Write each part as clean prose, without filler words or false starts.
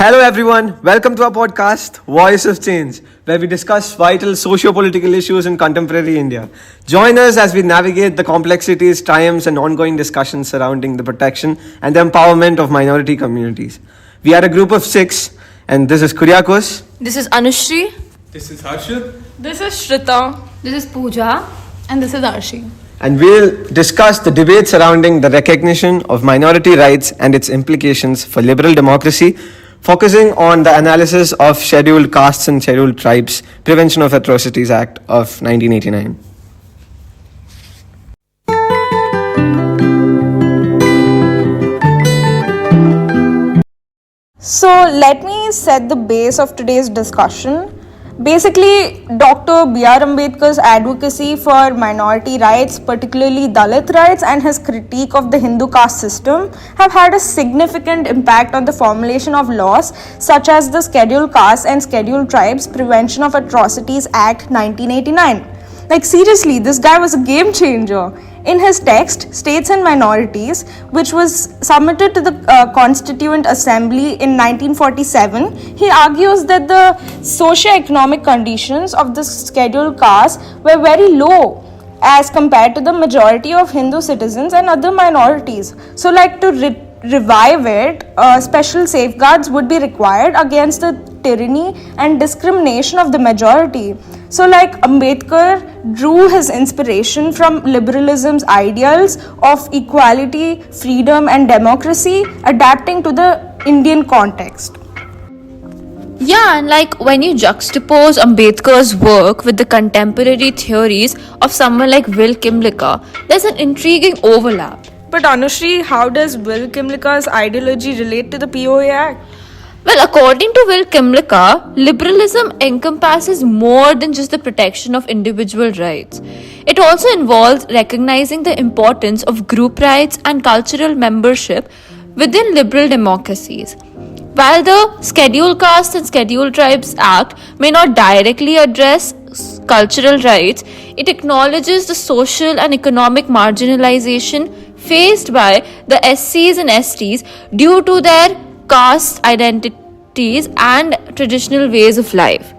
Hello everyone, welcome to our podcast, Voice of Change, where we discuss vital socio-political issues in contemporary India. Join us as we navigate the complexities, triumphs and ongoing discussions surrounding the protection and the empowerment of minority communities. We are a group of 6 and this is Kuryakos. This is Anushri. This is Harshit. This is Shrita. This is Pooja. And this is Arshi. And we'll discuss the debate surrounding the recognition of minority rights and its implications for liberal democracy, focusing on the analysis of Scheduled Castes and Scheduled Tribes Prevention of Atrocities Act of 1989. So let me set the base of today's discussion. Basically, Dr. B.R. Ambedkar's advocacy for minority rights, particularly Dalit rights, and his critique of the Hindu caste system have had a significant impact on the formulation of laws such as the Scheduled Castes and Scheduled Tribes Prevention of Atrocities Act 1989. Like seriously, this guy was a game changer. In his text, States and Minorities, which was submitted to the Constituent Assembly in 1947, he argues that the socio-economic conditions of the scheduled castes were very low as compared to the majority of Hindu citizens and other minorities. So like to revive it, special safeguards would be required against the tyranny and discrimination of the majority. So like Ambedkar drew his inspiration from liberalism's ideals of equality, freedom and democracy, adapting to the Indian context. Yeah, and like when you juxtapose Ambedkar's work with the contemporary theories of someone like Will Kimlicka, there's an intriguing overlap. But Anushri, how does Will Kimlicka's ideology relate to the POA Act? Well, according to Will Kimlicka, liberalism encompasses more than just the protection of individual rights. It also involves recognizing the importance of group rights and cultural membership within liberal democracies. While the Scheduled Castes and Scheduled Tribes Act may not directly address cultural rights, it acknowledges the social and economic marginalization faced by the SCs and STs due to their caste identities and traditional ways of life.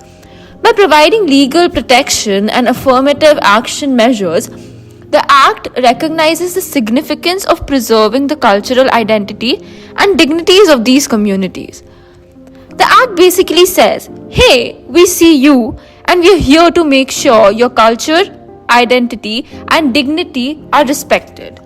By providing legal protection and affirmative action measures, the Act recognizes the significance of preserving the cultural identity and dignities of these communities. The Act basically says, hey, we see you and we are here to make sure your culture, identity and dignity are respected.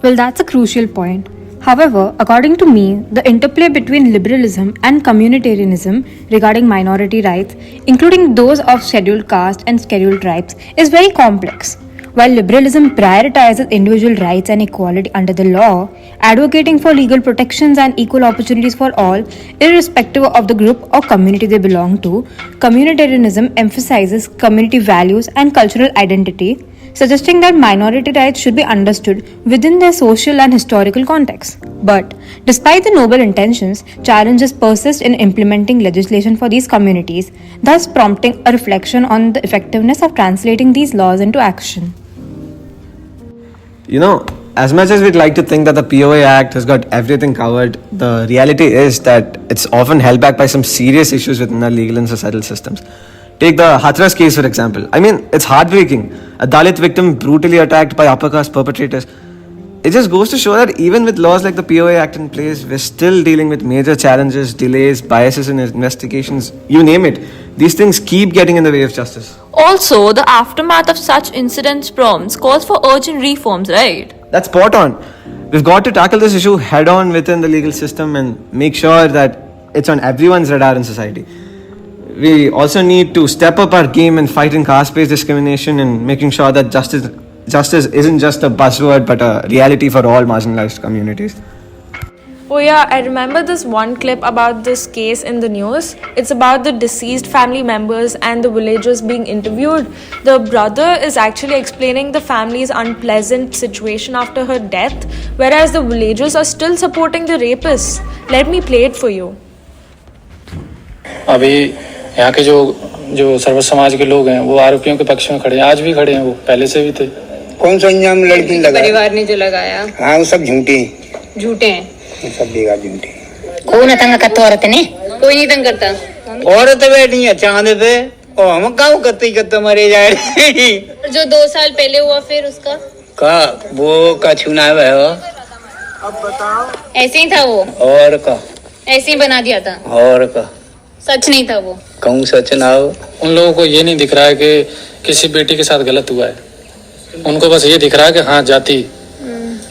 Well, that's a crucial point. However, according to me, the interplay between liberalism and communitarianism regarding minority rights, including those of scheduled caste and scheduled tribes, is very complex. While liberalism prioritizes individual rights and equality under the law, advocating for legal protections and equal opportunities for all, irrespective of the group or community they belong to, communitarianism emphasizes community values and cultural identity, suggesting that minority rights should be understood within their social and historical context. But, despite the noble intentions, challenges persist in implementing legislation for these communities, thus prompting a reflection on the effectiveness of translating these laws into action. You know, as much as we'd like to think that the POA Act has got everything covered, the reality is that it's often held back by some serious issues within our legal and societal systems. Take the Hathras case, for example. I mean, it's heartbreaking. A Dalit victim brutally attacked by upper caste perpetrators. It just goes to show that even with laws like the POA Act in place, we're still dealing with major challenges, delays, biases in investigations, you name it. These things keep getting in the way of justice. Also, the aftermath of such incidents prompts calls for urgent reforms, right? That's spot on. We've got to tackle this issue head on within the legal system and make sure that it's on everyone's radar in society. We also need to step up our game in fighting caste-based discrimination and making sure that justice isn't just a buzzword but a reality for all marginalized communities. Oh yeah, I remember this one clip about this case in the news. It's about the deceased family members and the villagers being interviewed. The brother is actually explaining the family's unpleasant situation after her death, whereas the villagers are still supporting the rapists. Let me play it for you. अभी यहाँ के जो सर्व समाज के लोग हैं वो आरोपियों के पक्ष में खड़े हैं, आज भी खड़े हैं, वो पहले से भी थे। कौन सा इंजाम लड़की ने लगाया? परिवार ने जो लगाया, हाँ वो सब झूठे हैं। सब बेकार झूठे। कौन तंग करता औरत ने? कोई नहीं तंग करता। औरत बैठी है चांद पे और हम काऊ करते मरे जाए। जो 2 साल पहले हुआ फिर उसका का वो का चुनाव है वो? ऐसे ही था वो, और का ऐसे ही बना दिया था, और का सच नहीं था वो। कहूँ सच ना हो। उन लोगों को ये नहीं दिख रहा है कि किसी बेटी के साथ गलत हुआ है। उनको बस ये दिख रहा है कि हाँ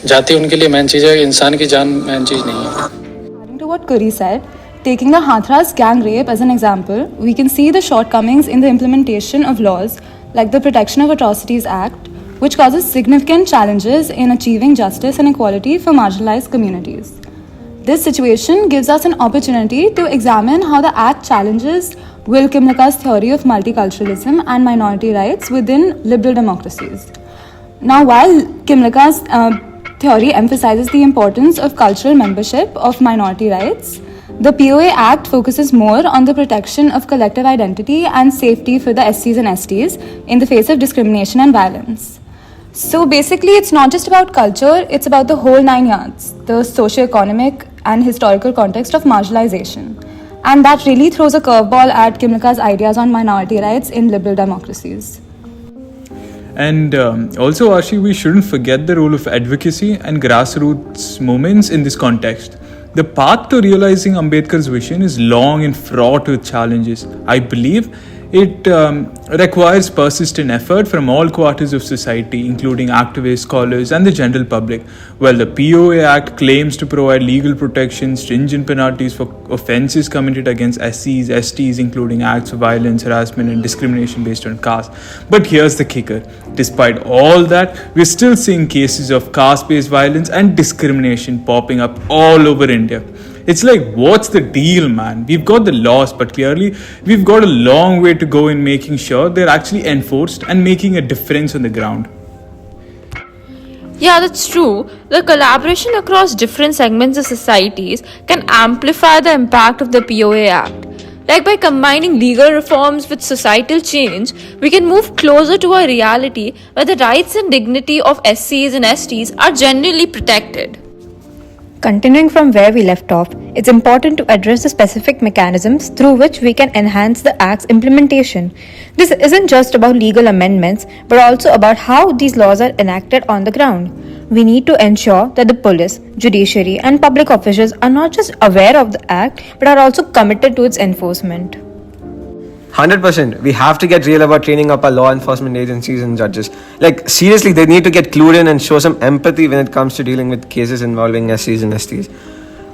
जाति उनके लिए मेन चीज़ है, इंसान की जान मेन चीज़ नहीं है। Adding to what Kuri said, taking the Hathras gang rape as an example, we can see the shortcomings in the implementation of laws like the Protection of Atrocities Act, which causes significant challenges in achieving justice and equality for marginalized communities. This situation gives us an opportunity to examine how the Act challenges Will Kimlicka's theory of multiculturalism and minority rights within liberal democracies. Now, while Kimlicka's theory emphasizes the importance of cultural membership of minority rights, the POA Act focuses more on the protection of collective identity and safety for the SCs and STs in the face of discrimination and violence. So basically, it's not just about culture, it's about the whole 9 yards, the socio-economic and historical context of marginalization. And that really throws a curveball at Kimlicka's ideas on minority rights in liberal democracies. And also, Ashi, we shouldn't forget the role of advocacy and grassroots movements in this context. The path to realizing Ambedkar's vision is long and fraught with challenges. I believe it requires persistent effort from all quarters of society, including activists, scholars, and the general public. While the POA Act claims to provide legal protection, stringent penalties for offences committed against SCs, STs, including acts of violence, harassment, and discrimination based on caste. But here's the kicker. Despite all that, we're still seeing cases of caste-based violence and discrimination popping up all over India. It's like, what's the deal, man? We've got the laws, but clearly we've got a long way to go in making sure they're actually enforced and making a difference on the ground. Yeah, that's true. The collaboration across different segments of societies can amplify the impact of the POA Act. Like by combining legal reforms with societal change, we can move closer to a reality where the rights and dignity of SCs and STs are genuinely protected. Continuing from where we left off, it's important to address the specific mechanisms through which we can enhance the Act's implementation. This isn't just about legal amendments, but also about how these laws are enacted on the ground. We need to ensure that the police, judiciary, and public officials are not just aware of the Act, but are also committed to its enforcement. 100%. We have to get real about training up our law enforcement agencies and judges. Like, seriously, they need to get clued in and show some empathy when it comes to dealing with cases involving SCs and STs.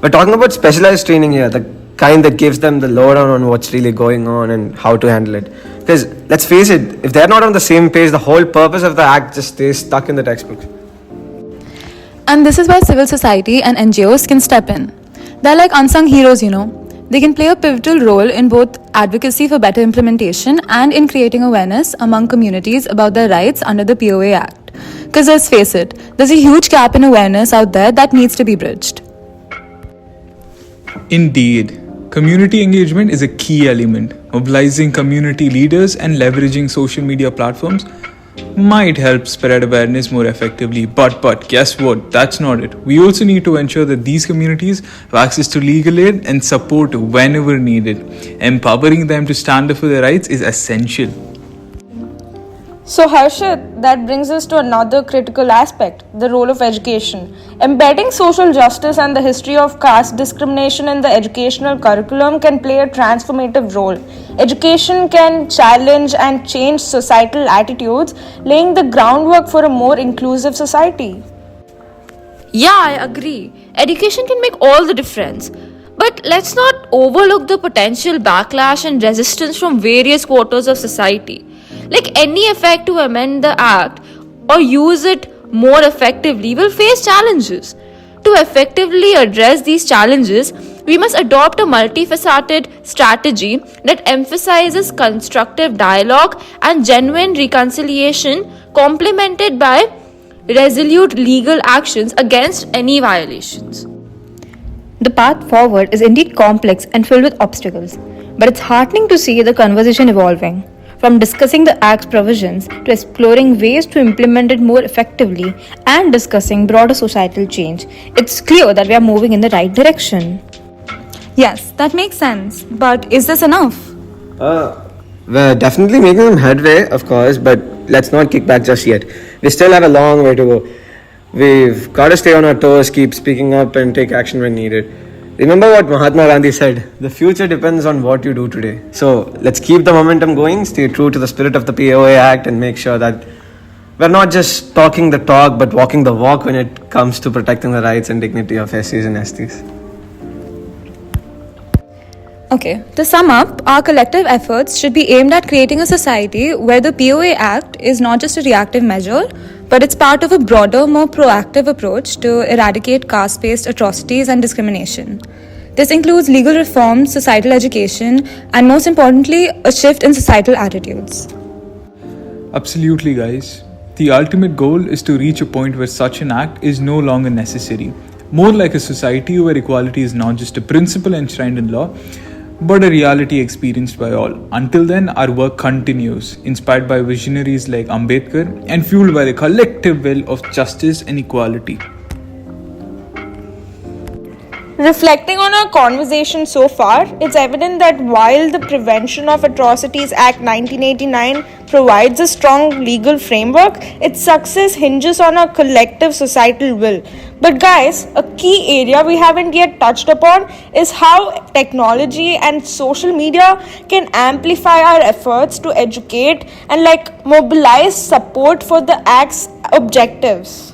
We're talking about specialized training here, the kind that gives them the lowdown on what's really going on and how to handle it. Because, let's face it, if they're not on the same page, the whole purpose of the Act just stays stuck in the textbooks. And this is where civil society and NGOs can step in. They're like unsung heroes, you know. They can play a pivotal role in both advocacy for better implementation and in creating awareness among communities about their rights under the POA Act. Because let's face it, there's a huge gap in awareness out there that needs to be bridged. Indeed, community engagement is a key element. Mobilizing community leaders and leveraging social media platforms might help spread awareness more effectively. But guess what? That's not it. We also need to ensure that these communities have access to legal aid and support whenever needed. Empowering them to stand up for their rights is essential. So, Harshit, that brings us to another critical aspect, the role of education. Embedding social justice and the history of caste discrimination in the educational curriculum can play a transformative role. Education can challenge and change societal attitudes, laying the groundwork for a more inclusive society. Yeah, I agree. Education can make all the difference. But let's not overlook the potential backlash and resistance from various quarters of society. Like any effort to amend the Act or use it more effectively will face challenges. To effectively address these challenges, we must adopt a multifaceted strategy that emphasizes constructive dialogue and genuine reconciliation, complemented by resolute legal actions against any violations. The path forward is indeed complex and filled with obstacles, but it's heartening to see the conversation evolving. From discussing the Act's provisions to exploring ways to implement it more effectively and discussing broader societal change, it's clear that we are moving in the right direction. Yes, that makes sense. But is this enough? We're definitely making some headway, of course, but let's not kick back just yet. We still have a long way to go. We've got to stay on our toes, keep speaking up, and take action when needed. Remember what Mahatma Gandhi said, the future depends on what you do today. So let's keep the momentum going, stay true to the spirit of the POA Act, and make sure that we're not just talking the talk, but walking the walk when it comes to protecting the rights and dignity of SCs and STs. Okay, to sum up, our collective efforts should be aimed at creating a society where the POA Act is not just a reactive measure, but it's part of a broader, more proactive approach to eradicate caste based atrocities and discrimination. This includes legal reform, societal education, and most importantly, a shift in societal attitudes. Absolutely, guys. The ultimate goal is to reach a point where such an act is no longer necessary. More like a society where equality is not just a principle enshrined in law, but a reality experienced by all. Until then, our work continues, inspired by visionaries like Ambedkar and fueled by the collective will of justice and equality. Reflecting on our conversation so far, it's evident that while the Prevention of Atrocities Act 1989 provides a strong legal framework, its success hinges on a collective societal will. But guys, a key area we haven't yet touched upon is how technology and social media can amplify our efforts to educate and mobilize support for the Act's objectives.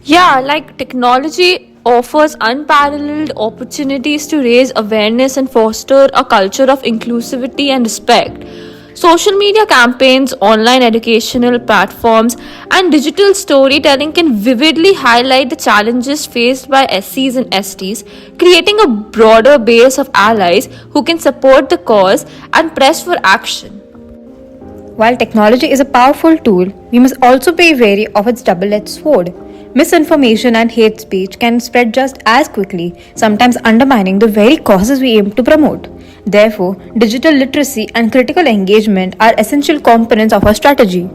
Yeah, like technology offers unparalleled opportunities to raise awareness and foster a culture of inclusivity and respect. Social media campaigns, online educational platforms, and digital storytelling can vividly highlight the challenges faced by SCs and STs, creating a broader base of allies who can support the cause and press for action. While technology is a powerful tool, we must also be wary of its double-edged sword. Misinformation and hate speech can spread just as quickly, sometimes undermining the very causes we aim to promote. Therefore, digital literacy and critical engagement are essential components of our strategy.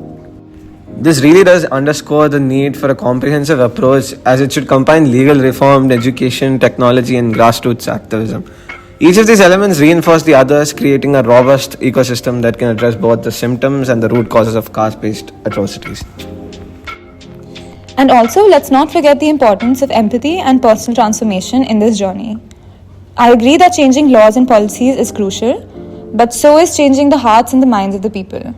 This really does underscore the need for a comprehensive approach, as it should combine legal reform, education, technology, and grassroots activism. Each of these elements reinforce the others, creating a robust ecosystem that can address both the symptoms and the root causes of caste-based atrocities. And also, let's not forget the importance of empathy and personal transformation in this journey. I agree that changing laws and policies is crucial, but so is changing the hearts and the minds of the people.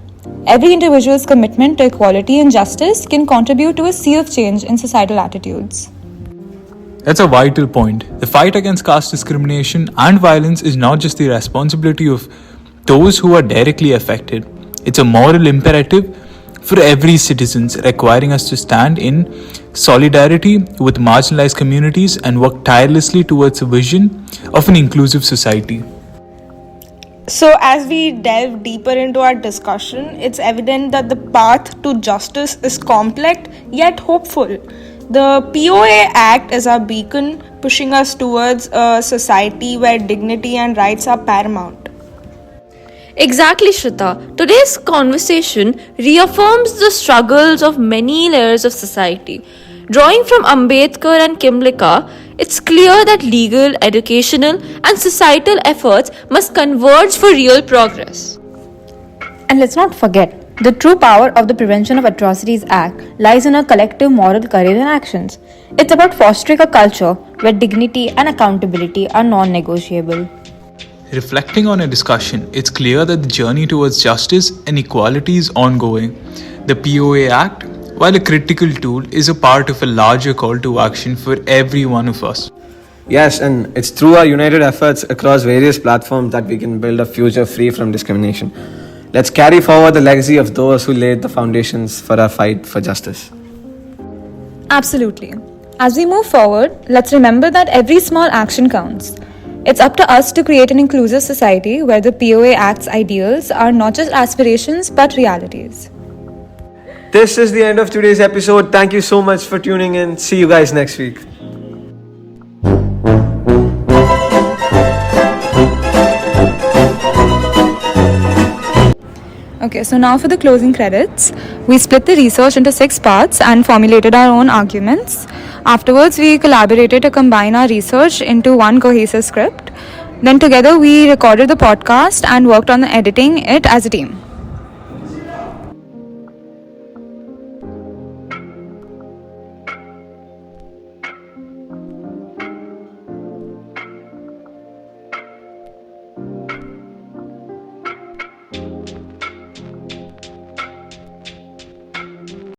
Every individual's commitment to equality and justice can contribute to a sea of change in societal attitudes. That's a vital point. The fight against caste discrimination and violence is not just the responsibility of those who are directly affected. It's a moral imperative for every citizen, requiring us to stand in solidarity with marginalized communities and work tirelessly towards a vision of an inclusive society. So, as we delve deeper into our discussion, it's evident that the path to justice is complex yet hopeful. The POA Act is our beacon, pushing us towards a society where dignity and rights are paramount. Exactly, Shrita. Today's conversation reaffirms the struggles of many layers of society. Drawing from Ambedkar and Kimlicka, it's clear that legal, educational, and societal efforts must converge for real progress. And let's not forget, the true power of the Prevention of Atrocities Act lies in our collective moral courage and actions. It's about fostering a culture where dignity and accountability are non-negotiable. Reflecting on a discussion, it's clear that the journey towards justice and equality is ongoing. The POA Act, while a critical tool, is a part of a larger call to action for every one of us. Yes, and it's through our united efforts across various platforms that we can build a future free from discrimination. Let's carry forward the legacy of those who laid the foundations for our fight for justice. Absolutely. As we move forward, let's remember that every small action counts. It's up to us to create an inclusive society where the POA Act's ideals are not just aspirations but realities. This is the end of today's episode. Thank you so much for tuning in. See you guys next week. Okay, so now for the closing credits. We split the research into 6 parts and formulated our own arguments. Afterwards, we collaborated to combine our research into one cohesive script. Then together we recorded the podcast and worked on editing it as a team.